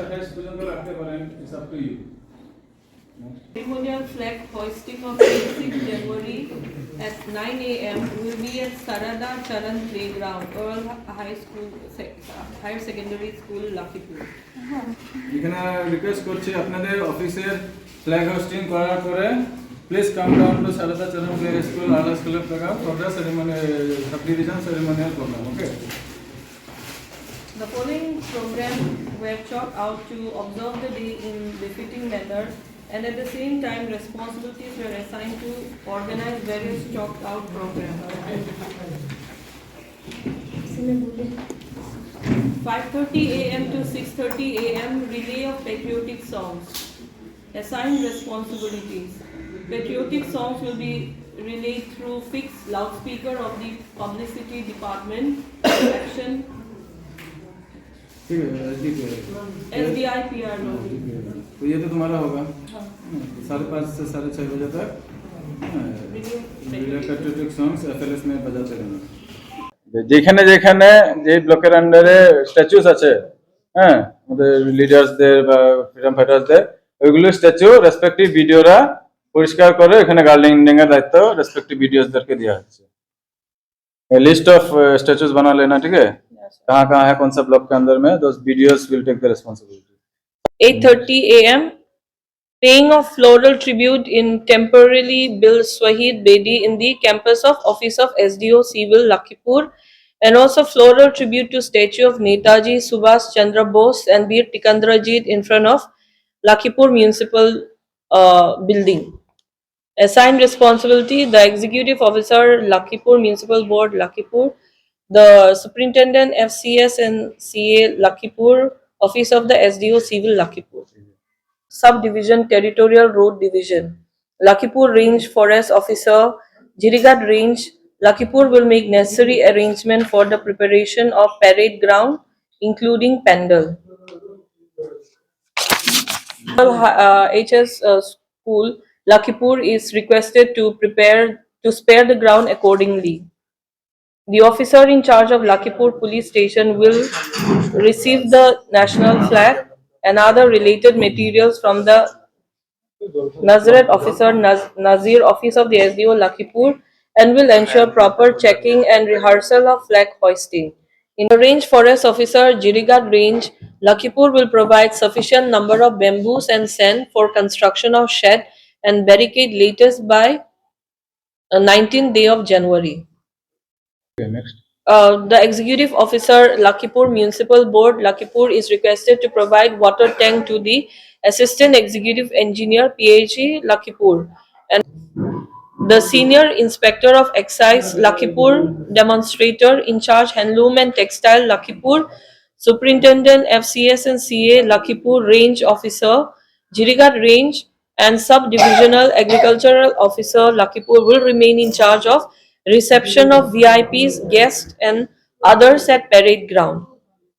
It's up to you. Ceremonial flag hoisting of 6 January at 9 a.m. will be at Sarada Charan Playground, Earle Higher Secondary School, Lakhipur. এখানে request করছি আপনাদের অফিসের flag hoisting করার পরে please come down to Sarada Charan play school আর্লা school of playground for the ceremony sub division ceremonial program. Okay. The following program were chalked out to observe the day in befitting manner, and at the same time responsibilities were assigned to organize various chalked out programs. 5:30 a.m. to 6:30 a.m. relay of patriotic songs. Assigned responsibilities. Patriotic songs will be relayed through fixed loudspeaker of the publicity department. Action SDIPR. तो ये तो तुम्हारा होगा 5:30 से 6:30 बजे तक patriotic songs एफएलएस में बजाते रहना। যেখানে যেখানে যে ব্লকের আন্ডারে স্ট্যাচুস আছে হ্যাঁ আমাদের লিডার্সদের বা ফ্রিডম ফাইটারসদের ওইগুলো স্ট্যাচু রেসপেক্টিভ ভিডিওরা পরিষ্কার করে এখানে গার্ডেনিং এর দায়িত্ব রেসপেক্টিভ ভিডিওসদেরকে দেওয়া হচ্ছে। लिस्ट ऑफ स्टैचूज बना लेना, ठीक है? कहाँ है कौन सा ब्लॉक के अंदर में those videos will take the responsibility. 8:30 a.m. paying of floral tribute in temporarily built Swahid Bedi in the campus of Office of SDO Civil Lakhipur, and also floral tribute to statue of Netaji Subhas Chandra Bose and Bir Tikendrajit in front of Lakhipur Municipal building. Assigned responsibility: the Executive Officer, Lakhipur Municipal Board, Lakhipur, the Superintendent FCS and CA, Lakhipur, Office of the SDO Civil, Lakhipur. Sub Division, Territorial Road Division, Lakhipur Range Forest Officer, Jirigat Range, Lakhipur will make necessary arrangement for the preparation of parade ground, including pandal. HS School, Lakhipur is requested to spare the ground accordingly. The officer in charge of Lakhipur Police Station will receive the national flag and other related materials from the Nazaret Officer Nazir Office of the SDO Lakhipur and will ensure proper checking and rehearsal of flag hoisting. In the Range Forest Officer, Jirigat Range, Lakhipur will provide sufficient number of bamboos and sand for construction of shed and barricade latest by 19th day of January. Okay, next. The Executive Officer, Lakhipur Municipal Board, Lakhipur is requested to provide water tank to the Assistant Executive Engineer, PhD, Lakhipur, and the Senior Inspector of Excise, Lakhipur, Demonstrator in charge Handloom and Textile, Lakhipur, Superintendent FCS and CA, Lakhipur Range Officer, Jirigat Range, and Sub-Divisional Agricultural Officer, Lakhipur will remain in charge of reception of VIPs, guests, and others at parade ground.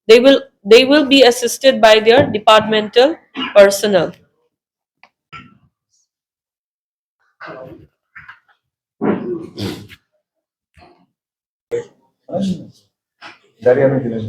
They will be assisted by their departmental personnel. Dari আমি দিলাম